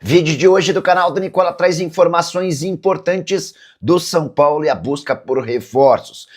Vídeo de hoje do canal do Nicola traz informações importantes do São Paulo e a busca por reforços.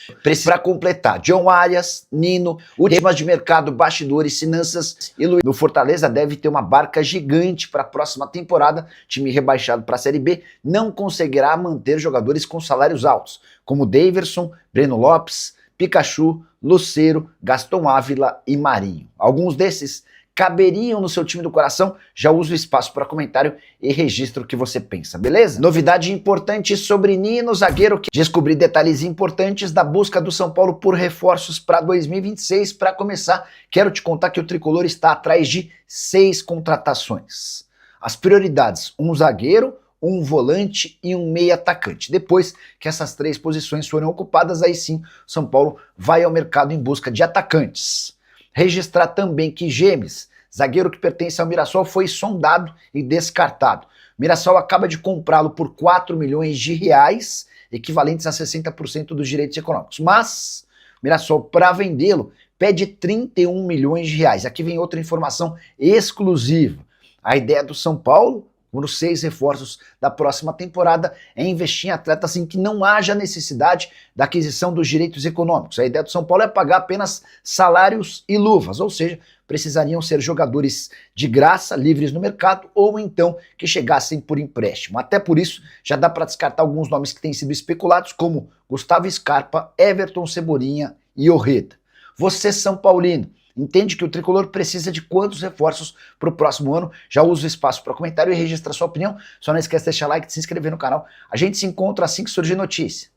Para completar, John Arias, Nino, últimas de mercado, bastidores, finanças e Luiz. No Fortaleza deve ter uma barca gigante para a próxima temporada. Time rebaixado para a Série B não conseguirá manter jogadores com salários altos, como Daverson, Breno Lopes, Pikachu, Lucero, Gaston Ávila e Marinho. Alguns desses caberiam no seu time do coração. Já uso o espaço para comentário e registro o que você pensa, beleza? Novidade importante sobre Nino, zagueiro, que descobri detalhes importantes da busca do São Paulo por reforços para 2026. Para começar, quero te contar que o Tricolor está atrás de 6 contratações. As prioridades: um zagueiro, um volante e um meia atacante. Depois que essas 3 posições forem ocupadas, aí sim, São Paulo vai ao mercado em busca de atacantes. Registrar também que Gemes, zagueiro que pertence ao Mirassol, foi sondado e descartado. Mirassol acaba de comprá-lo por 4 milhões de reais, equivalentes a 60% dos direitos econômicos. Mas Mirassol, para vendê-lo, pede 31 milhões de reais. Aqui vem outra informação exclusiva. A ideia do São Paulo, nos 6 reforços da próxima temporada, é investir em atletas em que não haja necessidade da aquisição dos direitos econômicos. A ideia do São Paulo é pagar apenas salários e luvas, ou seja, precisariam ser jogadores de graça, livres no mercado, ou então que chegassem por empréstimo. Até por isso, já dá para descartar alguns nomes que têm sido especulados, como Gustavo Scarpa, Everton Cebolinha e Orreta. Você, São Paulino, entende que o Tricolor precisa de quantos reforços para o próximo ano? Já usa o espaço para comentário e registra sua opinião. Só não esquece de deixar like e de se inscrever no canal. A gente se encontra assim que surgir notícia.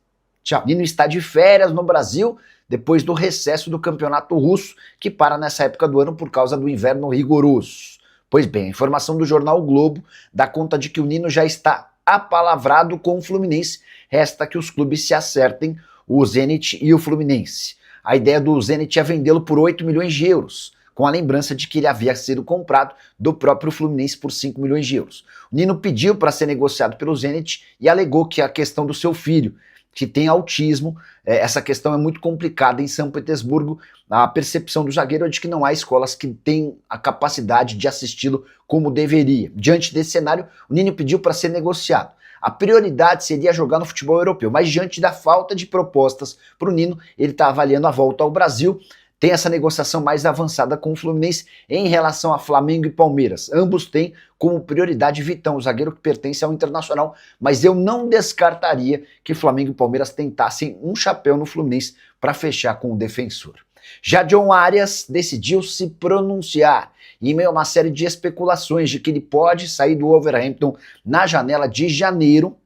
Tchau. Nino está de férias no Brasil depois do recesso do campeonato russo, que para nessa época do ano por causa do inverno rigoroso. Pois bem, a informação do jornal o Globo dá conta de que o Nino já está apalavrado com o Fluminense. Resta que os clubes se acertem, o Zenit e o Fluminense. A ideia do Zenit é vendê-lo por 8 milhões de euros, com a lembrança de que ele havia sido comprado do próprio Fluminense por 5 milhões de euros. O Nino pediu para ser negociado pelo Zenit e alegou que a questão do seu filho, que tem autismo, essa questão é muito complicada em São Petersburgo. A percepção do zagueiro é de que não há escolas que têm a capacidade de assisti-lo como deveria. Diante desse cenário, o Nino pediu para ser negociado. A prioridade seria jogar no futebol europeu, mas diante da falta de propostas para o Nino, ele está avaliando a volta ao Brasil. Tem essa negociação mais avançada com o Fluminense em relação a Flamengo e Palmeiras. Ambos têm como prioridade Vitão, o zagueiro que pertence ao Internacional, mas eu não descartaria que Flamengo e Palmeiras tentassem um chapéu no Fluminense para fechar com o defensor. Já John Arias decidiu se pronunciar em meio a uma série de especulações de que ele pode sair do Wolverhampton na janela de janeiro.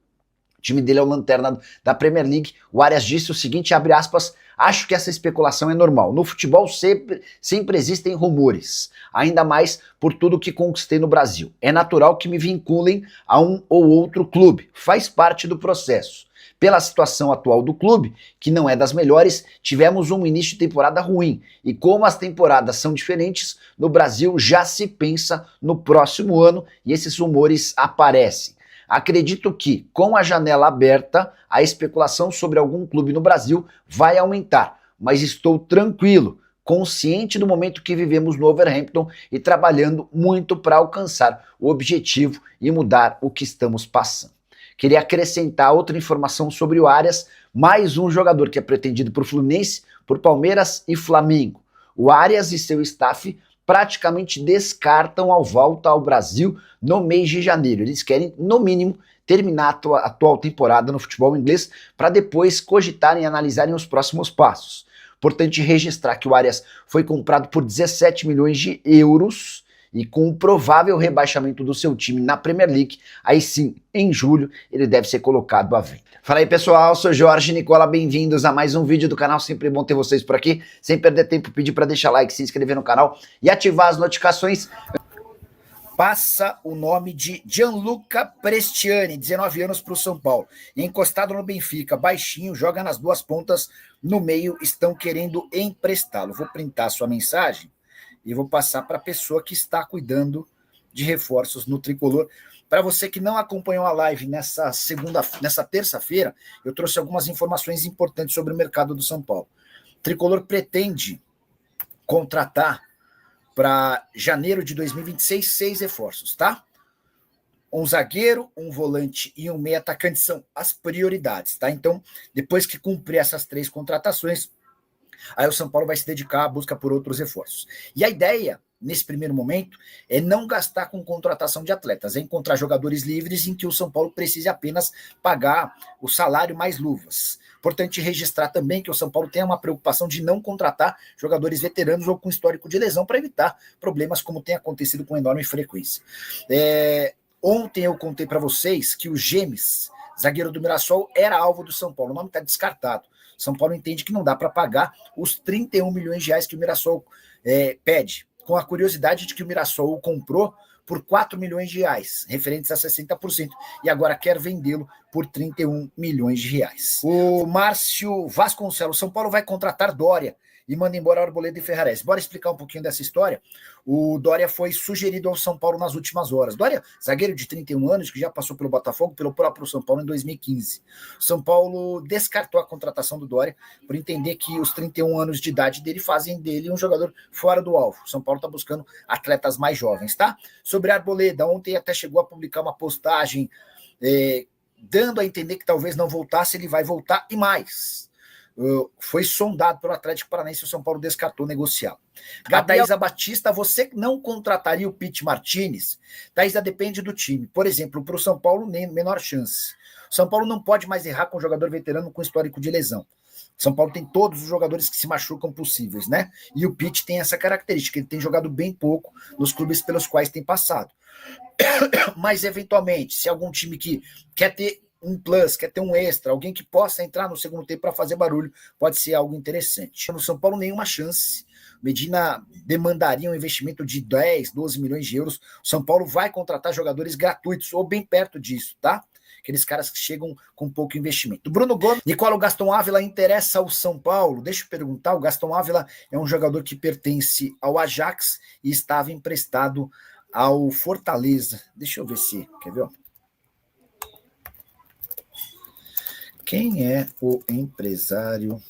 O time dele é o lanterna da Premier League. O Arias disse o seguinte, abre aspas: acho que essa especulação é normal. No futebol sempre existem rumores, ainda mais por tudo que conquistei no Brasil. É natural que me vinculem a um ou outro clube, faz parte do processo. Pela situação atual do clube, que não é das melhores, tivemos um início de temporada ruim. E como as temporadas são diferentes, no Brasil já se pensa no próximo ano e esses rumores aparecem. Acredito que, com a janela aberta, a especulação sobre algum clube no Brasil vai aumentar, mas estou tranquilo, consciente do momento que vivemos no Wolverhampton e trabalhando muito para alcançar o objetivo e mudar o que estamos passando. Queria acrescentar outra informação sobre o Arias, mais um jogador que é pretendido por Fluminense, por Palmeiras e Flamengo. O Arias e seu staff praticamente descartam a volta ao Brasil no mês de janeiro. Eles querem, no mínimo, terminar a atual temporada no futebol inglês para depois cogitarem e analisarem os próximos passos. Importante registrar que o Arias foi comprado por 17 milhões de euros e com o provável rebaixamento do seu time na Premier League, aí sim, em julho, ele deve ser colocado à venda. Fala aí pessoal, sou Jorge Nicola, bem-vindos a mais um vídeo do canal, sempre bom ter vocês por aqui. Sem perder tempo, pedir para deixar like, se inscrever no canal e ativar as notificações. Passa o nome de Gianluca Prestiani, 19 anos para o São Paulo. Encostado no Benfica, baixinho, joga nas duas pontas, no meio estão querendo emprestá-lo. Vou printar sua mensagem e vou passar para a pessoa que está cuidando de reforços no Tricolor. Para você que não acompanhou a live nessa terça-feira, eu trouxe algumas informações importantes sobre o mercado do São Paulo. O Tricolor pretende contratar para janeiro de 2026 6 reforços, tá? um zagueiro, um volante e um meio atacante são as prioridades, tá? Então, depois que cumprir essas 3 contratações, aí o São Paulo vai se dedicar à busca por outros reforços. E a ideia, nesse primeiro momento, é não gastar com contratação de atletas, é encontrar jogadores livres em que o São Paulo precise apenas pagar o salário mais luvas. Importante registrar também que o São Paulo tem uma preocupação de não contratar jogadores veteranos ou com histórico de lesão para evitar problemas como tem acontecido com enorme frequência. Ontem eu contei para vocês que o Gemes, zagueiro do Mirassol, era alvo do São Paulo. O nome está descartado. São Paulo entende que não dá para pagar os 31 milhões de reais que o Mirassol pede, com a curiosidade de que o Mirassol o comprou por 4 milhões de reais, referentes a 60%, e agora quer vendê-lo por 31 milhões de reais. O Márcio Vasconcelos, São Paulo vai contratar Dória e manda embora Arboleda e Ferrares. Bora explicar um pouquinho dessa história. O Dória foi sugerido ao São Paulo nas últimas horas. Dória, zagueiro de 31 anos, que já passou pelo Botafogo, pelo próprio São Paulo em 2015. O São Paulo descartou a contratação do Dória por entender que os 31 anos de idade dele fazem dele um jogador fora do alvo. O São Paulo está buscando atletas mais jovens, tá? Sobre a Arboleda, ontem até chegou a publicar uma postagem dando a entender que talvez não voltasse, ele vai voltar e mais. Foi sondado pelo Atlético Paranaense, o São Paulo descartou negociá-lo. Thaisa Batista, você não contrataria o Pete Martinez? Thaisa, depende do time. Por exemplo, para o São Paulo, nem menor chance. O São Paulo não pode mais errar com um jogador veterano com histórico de lesão. O São Paulo tem todos os jogadores que se machucam possíveis, né? E o Pete tem essa característica, ele tem jogado bem pouco nos clubes pelos quais tem passado. Mas, eventualmente, se algum time que quer ter um plus, quer ter um extra, alguém que possa entrar no segundo tempo para fazer barulho, pode ser algo interessante. No São Paulo, nenhuma chance. Medina demandaria um investimento de 10, 12 milhões de euros. O São Paulo vai contratar jogadores gratuitos ou bem perto disso, tá? Aqueles caras que chegam com pouco investimento. Bruno Gomes, Nicola Gaston Ávila interessa ao São Paulo? Deixa eu perguntar, o Gaston Ávila é um jogador que pertence ao Ajax e estava emprestado ao Fortaleza. Deixa eu ver se, quer ver? Quem é o empresário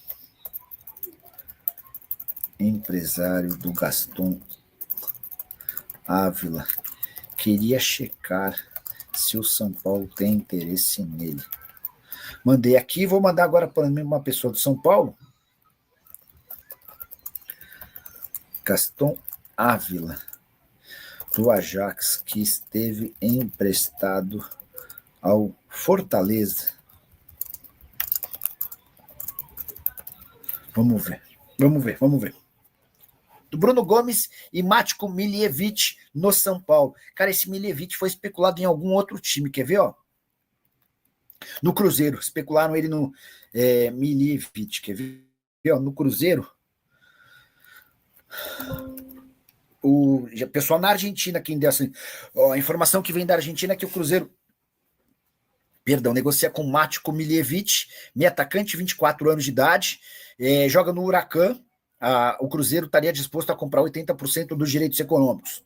do Gaston Ávila? Queria checar se o São Paulo tem interesse nele. Mandei aqui, vou mandar agora para uma pessoa do São Paulo. Gaston Ávila, do Ajax, que esteve emprestado ao Fortaleza. Vamos ver. Do Bruno Gomes e Matko Miljevic no São Paulo. Cara, esse Miljevic foi especulado em algum outro time, quer ver, ó? No Cruzeiro, especularam ele no Miljevic, quer ver, ó? No Cruzeiro. O pessoal na Argentina, quem deu assim, ó, a informação que vem da Argentina é que o Cruzeiro negocia com Matko Miljevic, meio atacante, 24 anos de idade, joga no Huracan. O Cruzeiro estaria disposto a comprar 80% dos direitos econômicos.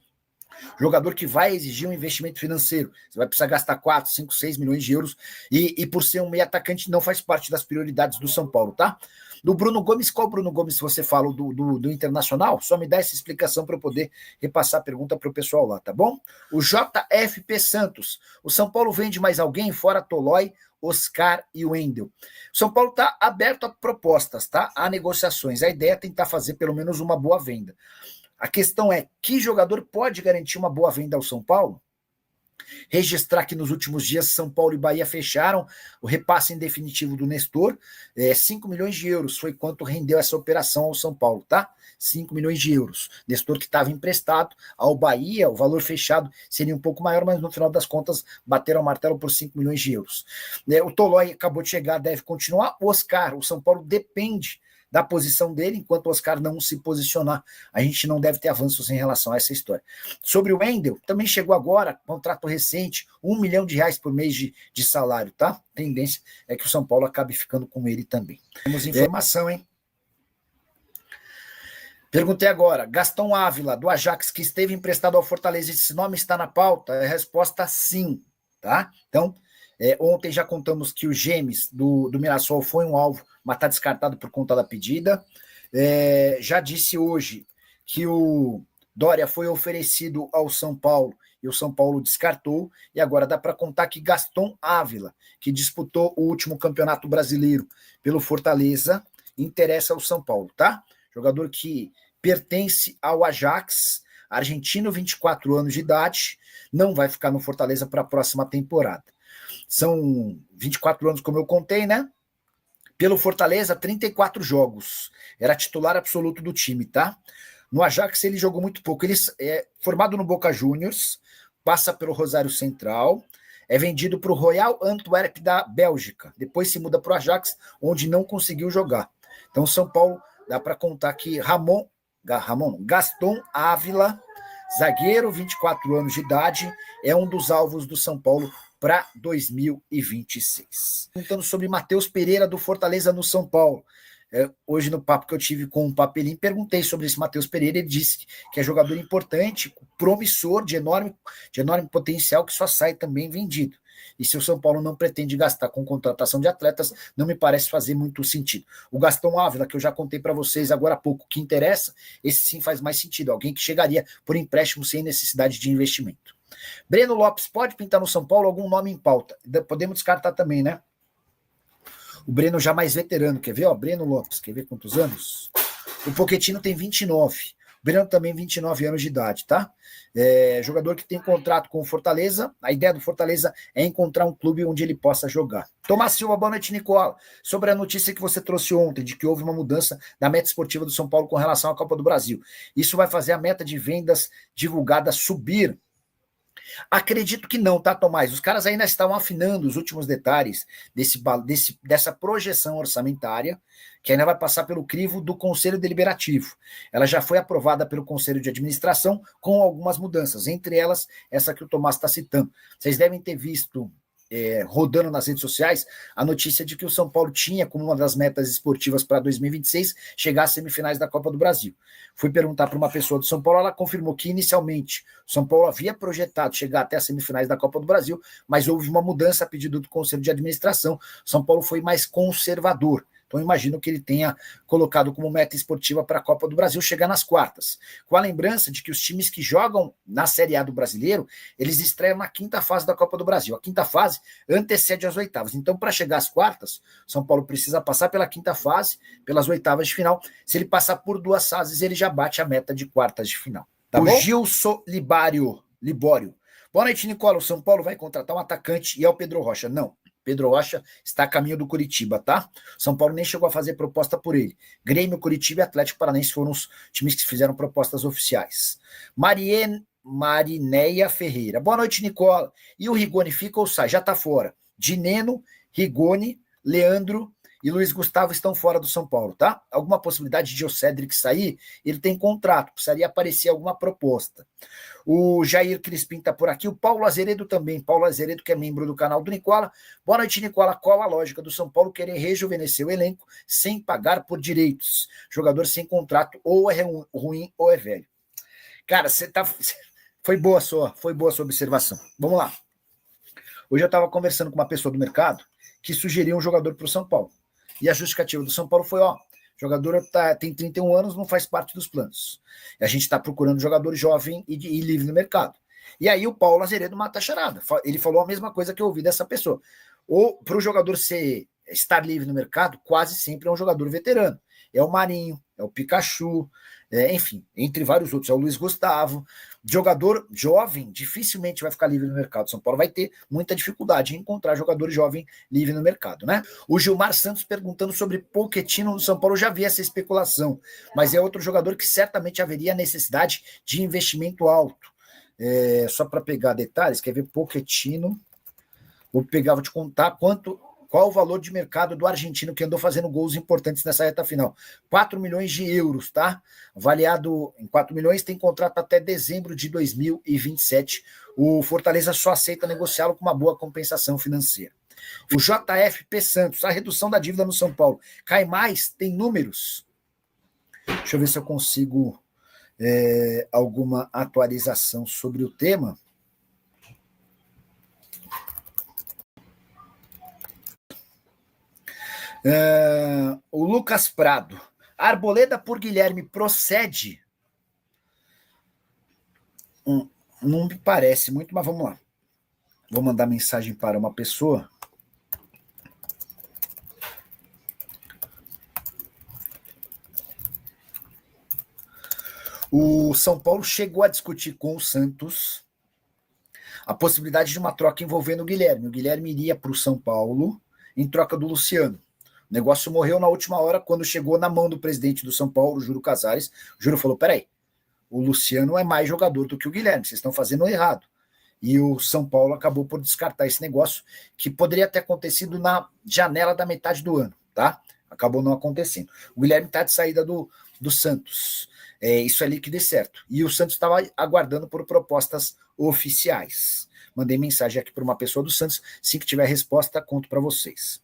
Jogador que vai exigir um investimento financeiro. Você vai precisar gastar 4, 5, 6 milhões de euros e por ser um meio atacante não faz parte das prioridades do São Paulo, tá? Do Bruno Gomes, qual Bruno Gomes você fala? Do Internacional? Só me dá essa explicação para eu poder repassar a pergunta para o pessoal lá, tá bom? O JFP Santos. O São Paulo vende mais alguém fora Tolói, Oscar e Wendel? O São Paulo está aberto a propostas, tá? A negociações. A ideia é tentar fazer pelo menos uma boa venda. A questão é, que jogador pode garantir uma boa venda ao São Paulo? Registrar que nos últimos dias São Paulo e Bahia fecharam o repasse em definitivo do Nestor, 5 milhões de euros foi quanto rendeu essa operação ao São Paulo, tá? 5 milhões de euros. Nestor que estava emprestado ao Bahia, o valor fechado seria um pouco maior, mas no final das contas bateram o martelo por 5 milhões de euros. O Tolói acabou de chegar, deve continuar. O Oscar, o São Paulo depende da posição dele, enquanto o Oscar não se posicionar, a gente não deve ter avanços em relação a essa história. Sobre o Wendel, também chegou agora, contrato recente, 1 milhão de reais por mês de salário, tá? A tendência é que o São Paulo acabe ficando com ele também. Temos informação, hein? Perguntei agora, Gaston Ávila, do Ajax, que esteve emprestado ao Fortaleza, esse nome está na pauta? A resposta sim, tá? Então, ontem já contamos que o Gemes do Mirassol foi um alvo, mas está descartado por conta da pedida. Já disse hoje que o Dória foi oferecido ao São Paulo e o São Paulo descartou, e agora dá para contar que Gaston Ávila, que disputou o último campeonato brasileiro pelo Fortaleza, interessa ao São Paulo, tá? Jogador que pertence ao Ajax, argentino, 24 anos de idade, não vai ficar no Fortaleza para a próxima temporada. São 24 anos, como eu contei, né? Pelo Fortaleza, 34 jogos. Era titular absoluto do time, tá? No Ajax ele jogou muito pouco. Ele é formado no Boca Juniors, passa pelo Rosário Central, é vendido para o Royal Antwerp da Bélgica. Depois se muda para o Ajax, onde não conseguiu jogar. Então, São Paulo, dá para contar que Gaston Ávila, zagueiro, 24 anos de idade, é um dos alvos do São Paulo para 2026. Perguntando sobre Matheus Pereira do Fortaleza no São Paulo. Hoje, no papo que eu tive com o Papelim, perguntei sobre esse Matheus Pereira. Ele disse que é jogador importante, promissor, de enorme potencial, que só sai também vendido. E se o São Paulo não pretende gastar com contratação de atletas, não me parece fazer muito sentido. O Gaston Ávila, que eu já contei para vocês agora há pouco, que interessa, esse sim faz mais sentido. Alguém que chegaria por empréstimo sem necessidade de investimento. Breno Lopes, pode pintar no São Paulo algum nome em pauta? Podemos descartar também, né? O Breno já mais veterano, quer ver? Ó, Breno Lopes, quer ver quantos anos? O Pochettino tem 29. O Breno também 29 anos de idade, tá? Jogador que tem contrato com o Fortaleza. A ideia do Fortaleza é encontrar um clube onde ele possa jogar. Tomás Silva, boa noite, Nicola. Sobre a notícia que você trouxe ontem, de que houve uma mudança da meta esportiva do São Paulo com relação à Copa do Brasil. Isso vai fazer a meta de vendas divulgada subir? Acredito que não, tá, Tomás? Os caras ainda estão afinando os últimos detalhes dessa projeção orçamentária, que ainda vai passar pelo crivo do Conselho Deliberativo. Ela já foi aprovada pelo Conselho de Administração com algumas mudanças, entre elas essa que o Tomás está citando. Vocês devem ter visto rodando nas redes sociais a notícia de que o São Paulo tinha como uma das metas esportivas para 2026 chegar às semifinais da Copa do Brasil. Fui perguntar para uma pessoa do São Paulo, ela confirmou que inicialmente o São Paulo havia projetado chegar até as semifinais da Copa do Brasil, mas houve uma mudança a pedido do Conselho de Administração. O São Paulo foi mais conservador. Então, imagino que ele tenha colocado como meta esportiva para a Copa do Brasil chegar nas quartas. Com a lembrança de que os times que jogam na Série A do Brasileiro, eles estreiam na quinta fase da Copa do Brasil. A quinta fase antecede as oitavas. Então, para chegar às quartas, São Paulo precisa passar pela quinta fase, pelas oitavas de final. Se ele passar por duas fases, ele já bate a meta de quartas de final. Tá bom? Gilson Libório. Boa noite, Nicola. O São Paulo vai contratar um atacante e é o Pedro Rocha. Não. Pedro Rocha está a caminho do Curitiba, tá? São Paulo nem chegou a fazer proposta por ele. Grêmio, Curitiba e Atlético Paranaense foram os times que fizeram propostas oficiais. Marineia Ferreira. Boa noite, Nicola. E o Rigoni fica ou sai? Já está fora. Dineno, Rigoni, Leandro e Luiz Gustavo estão fora do São Paulo, tá? Alguma possibilidade de o Cédric sair? Ele tem contrato, precisaria aparecer alguma proposta. O Jair Crispim está por aqui, o Paulo Azeredo também. Paulo Azeredo, que é membro do canal do Nicola. Boa noite, Nicola. Qual a lógica do São Paulo querer rejuvenescer o elenco sem pagar por direitos? Jogador sem contrato ou é ruim ou é velho. Cara, foi boa a sua observação. Vamos lá. Hoje eu estava conversando com uma pessoa do mercado que sugeriu um jogador para o São Paulo. E a justificativa do São Paulo foi, o jogador tem 31 anos, não faz parte dos planos. E a gente está procurando jogador jovem e livre no mercado. E aí o Paulo Azeredo mata a charada. Ele falou a mesma coisa que eu ouvi dessa pessoa. Ou para o jogador estar livre no mercado, quase sempre é um jogador veterano. É o Marinho, é o Pikachu, enfim, entre vários outros. É o Luiz Gustavo. Jogador jovem dificilmente vai ficar livre no mercado. São Paulo vai ter muita dificuldade em encontrar jogador jovem livre no mercado, né? O Gilmar Santos perguntando sobre Pochettino no São Paulo. Eu já vi essa especulação, mas é outro jogador que certamente haveria necessidade de investimento alto. Só para pegar detalhes, quer ver Pochettino? Vou te contar qual o valor de mercado do argentino que andou fazendo gols importantes nessa reta final. 4 milhões de euros, tá? Avaliado em 4 milhões, tem contrato até dezembro de 2027. O Fortaleza só aceita negociá-lo com uma boa compensação financeira. O JFP Santos, a redução da dívida no São Paulo. Cai mais? Tem números? Deixa eu ver se eu consigo alguma atualização sobre o tema. O Lucas Prado. Arboleda por Guilherme procede? Não me parece muito, mas vamos lá. Vou mandar mensagem para uma pessoa. O São Paulo chegou a discutir com o Santos a possibilidade de uma troca envolvendo o Guilherme. O Guilherme iria para o São Paulo em troca do Luciano. O negócio morreu na última hora, quando chegou na mão do presidente do São Paulo, Júlio Casares. O Júlio falou, peraí, o Luciano é mais jogador do que o Guilherme, vocês estão fazendo errado. E o São Paulo acabou por descartar esse negócio, que poderia ter acontecido na janela da metade do ano, tá? Acabou não acontecendo. O Guilherme está de saída do Santos. Isso ali que dê certo. E o Santos estava aguardando por propostas oficiais. Mandei mensagem aqui para uma pessoa do Santos. Assim que tiver resposta, conto para vocês.